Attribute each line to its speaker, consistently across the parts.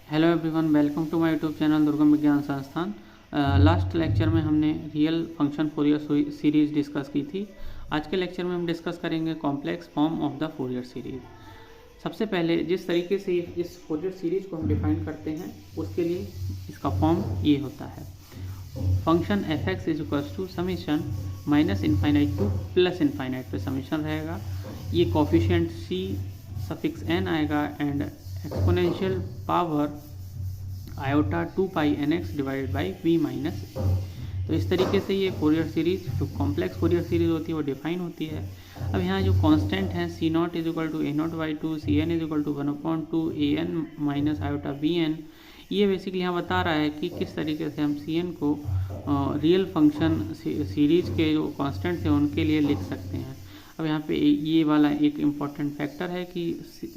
Speaker 1: Hello everyone, welcome to my YouTube channel Durgam Vigyan Sansthan. Last lecture में हमने real function Fourier series discuss की थी। आज के लेक्चर में हम डिस्कस करेंगे complex form of the Fourier series. सबसे पहले जिस तरीके से इस फोरियर सीरीज को हम डिफाइन करते हैं उसके लिए इसका फॉर्म ये होता है। Function f x is equals to summation minus infinite to plus infinite पे समीशन रहेगा। ये कॉफिशिएंट सी सफिक्स एन आएगा and exponential power iota 2 pi n x divided by v minus. तो इस तरीके से ये फोरियर सीरीज जो कॉम्प्लेक्स फोरियर सीरीज होती है वो डिफाइन होती है। अब यहाँ जो कांस्टेंट है C naught is equal to A naught by two, C N is equal to 1/2 A N minus iota B N, ये बेसिकली यहाँ बता रहा है कि किस तरीके से हम सी एन को रियल फंक्शन सीरीज के जो कांस्टेंट थे उनके लिए लिख सकते हैं। अब यहाँ पे ये वाला एक इम्पॉर्टेंट फैक्टर है कि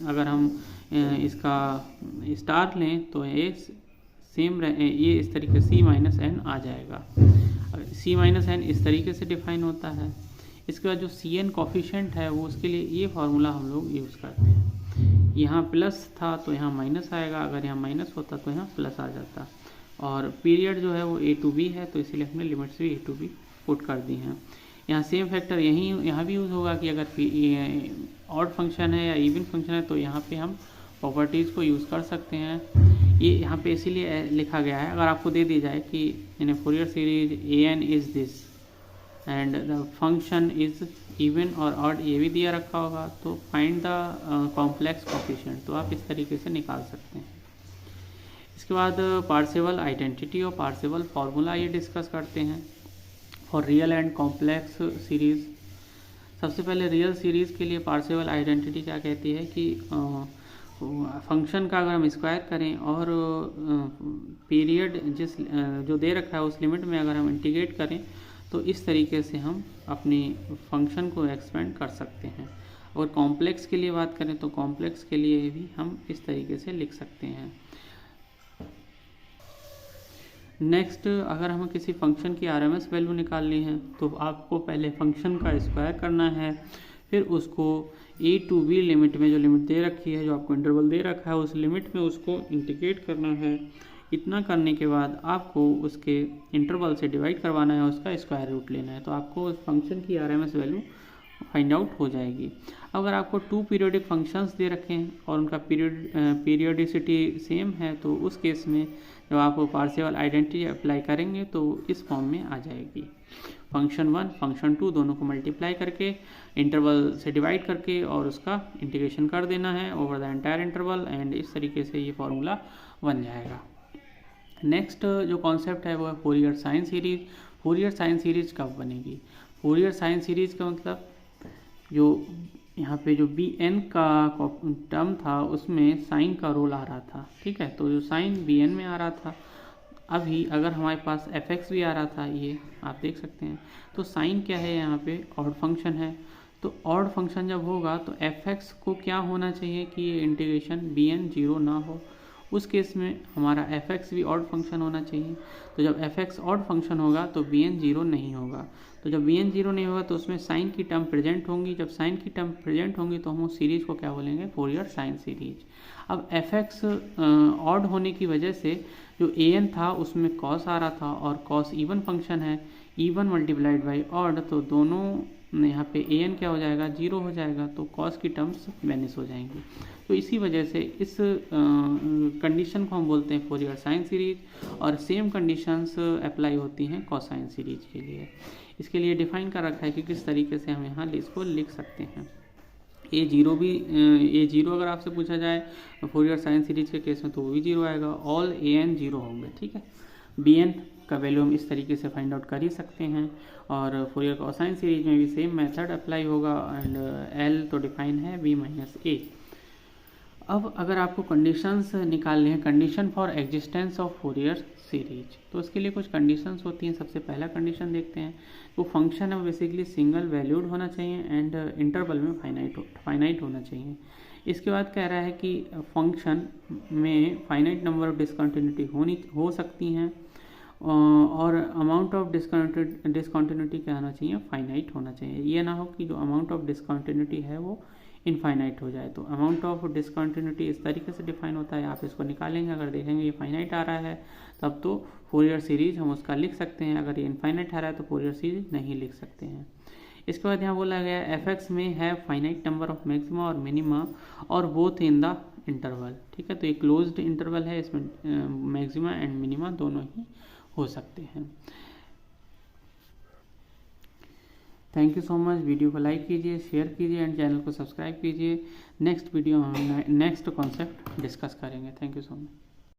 Speaker 1: अगर हम इसका स्टार लें तो ये सेम ये इस तरीके सी माइनस एन आ जाएगा। सी माइनस एन इस तरीके से डिफाइन होता है। इसके बाद जो सी एन कॉफिशेंट है वो उसके लिए ये फार्मूला हम लोग यूज़ करते हैं। यहाँ प्लस था तो यहाँ माइनस आएगा, अगर यहाँ माइनस होता तो यहाँ प्लस आ जाता। और पीरियड जो है वो ए टू बी है तो इसीलिए हमने लिमिट्स भी ए टू बी पुट कर दी हैं। यहाँ सेम फैक्टर यहाँ भी यूज़ होगा कि अगर ऑड फंक्शन है या इवन फंक्शन है तो यहाँ पे हम प्रॉपर्टीज़ को यूज़ कर सकते हैं। ये यहाँ पे इसीलिए लिखा गया है, अगर आपको दे दी जाए कि in Fourier series A N is this and the function is even और ऑड, ये भी दिया रखा होगा, तो फाइंड द कॉम्प्लेक्स कोफिशिएंट, तो आप इस तरीके से निकाल सकते हैं। इसके बाद पार्सेवल आइडेंटिटी और पार्सेवल फार्मूला ये डिस्कस करते हैं for real and complex series. सबसे पहले रियल सीरीज़ के लिए पार्सेवल आइडेंटिटी क्या कहती है कि फंक्शन का अगर हम स्क्वायर करें और पीरियड जिस जो दे रखा है उस लिमिट में अगर हम इंटीग्रेट करें तो इस तरीके से हम अपनी फंक्शन को एक्सपेंड कर सकते हैं। और कॉम्प्लेक्स के लिए बात करें तो कॉम्प्लेक्स के लिए भी हम इस तरीके से लिख सकते हैं। नेक्स्ट, अगर हमें किसी फंक्शन की आरएमएस वैल्यू निकालनी है तो आपको पहले फंक्शन का स्क्वायर करना है, फिर उसको ए टू बी लिमिट में जो लिमिट दे रखी है, जो आपको इंटरवल दे रखा है उस लिमिट में उसको इंटीग्रेट करना है। इतना करने के बाद आपको उसके इंटरवल से डिवाइड करवाना है, उसका स्क्वायर रूट लेना है, तो आपको उस फंक्शन की आरएमएस वैल्यू फाइंड आउट हो जाएगी। अगर आपको 2 पीरियोडिक फंक्शंस दे रखे हैं और उनका पीरियोडिसिटी सेम है तो उस केस में जब आप पार्शियल आइडेंटिटी अप्लाई करेंगे तो इस फॉर्म में आ जाएगी। फंक्शन 1 फंक्शन 2 दोनों को मल्टीप्लाई करके इंटरवल से डिवाइड करके और उसका इंटीग्रेशन कर देना है over the entire interval, and इस तरीके से ये फार्मूला बन जाएगा। नेक्स्ट जो कॉन्सेप्ट है वो है Fourier sine series. Fourier sine series कब बनेगी? फोरियर साइन सीरीज का मतलब जो यहाँ पे जो बी एन का टर्म था उसमें साइन का रोल आ रहा था, ठीक है, तो जो साइन बी एन में आ रहा था, अभी अगर हमारे पास एफ एक्स भी आ रहा था, ये आप देख सकते हैं, तो साइन क्या है यहाँ पे ऑड फंक्शन है, तो ऑड फंक्शन जब होगा तो एफ एक्स को क्या होना चाहिए कि ये इंटीग्रेशन बी एन जीरो ना हो। उस केस में हमारा एफ एक्स भी ऑड फंक्शन होना चाहिए, तो जब एफ एक्स ऑड फंक्शन होगा तो बी एन जीरो नहीं होगा, तो जब बी एन जीरो नहीं होगा तो उसमें साइन की टर्म प्रेजेंट होंगी, जब साइन की टर्म प्रेजेंट होंगी तो हम उस सीरीज़ को क्या बोलेंगे? Fourier sine series. अब एफ एक्स ऑड होने की वजह से जो ए एन था उसमें कॉस आ रहा था और कॉस इवन फंक्शन है, इवन मल्टीप्लाइड बाई ऑड, तो दोनों यहाँ पे ए एन क्या हो जाएगा? जीरो हो जाएगा, तो कॉस की टर्म्स वैनिश हो जाएंगी। तो इसी वजह से इस कंडीशन को हम बोलते हैं फोरियर साइन सीरीज, और सेम कंडीशंस अप्लाई होती हैं कोसाइन सीरीज के लिए। इसके लिए डिफाइन कर रखा है कि किस तरीके से हम यहाँ इसको लिख सकते हैं। ए जीरो अगर आपसे पूछा जाए फोरियर साइन सीरीज के केस में तो वो भी जीरो आएगा, ऑल ए एन जीरो होंगे, ठीक है। बी एन का वैल्यू हम इस तरीके से फाइंड आउट कर ही सकते हैं, और फोरियर कोसाइन सीरीज में भी सेम मेथड अप्लाई होगा, एंड एल तो डिफाइन है बी माइनस ए। अब अगर आपको कंडीशंस निकालनी है, condition for existence of Fourier series, तो उसके लिए कुछ कंडीशंस होती हैं। सबसे पहला कंडीशन देखते हैं, वो फंक्शन है वो बेसिकली सिंगल वैल्यूड होना चाहिए एंड इंटरवल में फाइनाइट होना चाहिए। इसके बाद कह रहा है कि फंक्शन में फाइनाइट नंबर ऑफ डिसकंटिन्यूटी हो सकती हैं, और अमाउंट ऑफ डिसकंटिन्यूटी क्या होना चाहिए? फाइनाइट होना चाहिए। ये ना हो कि जो अमाउंट ऑफ डिसकंटिन्यूटी है वो इनफाइनाइट हो जाए। तो अमाउंट ऑफ डिसकंटिन्यूटी इस तरीके से डिफाइन होता है, आप इसको निकालेंगे। अगर देखेंगे ये फाइनाइट आ रहा है तब तो फोरियर सीरीज हम उसका लिख सकते हैं, अगर ये इनफाइनाइट आ रहा है तो फोरियर सीरीज नहीं लिख सकते हैं। इसके बाद यहाँ बोला गया एफ में है फाइनाइट नंबर ऑफ मैक्सिमा और मिनिमा और बोथ इन द इंटरवल। ठीक है, तो ये क्लोज्ड इंटरवल है, इसमें मैक्सिमा एंड मिनिमा दोनों ही हो सकते हैं। Thank you so much. Video को लाइक कीजिए, शेयर कीजिए एंड चैनल को सब्सक्राइब कीजिए। नेक्स्ट वीडियो हम नेक्स्ट कॉन्सेप्ट डिस्कस करेंगे। Thank you so much.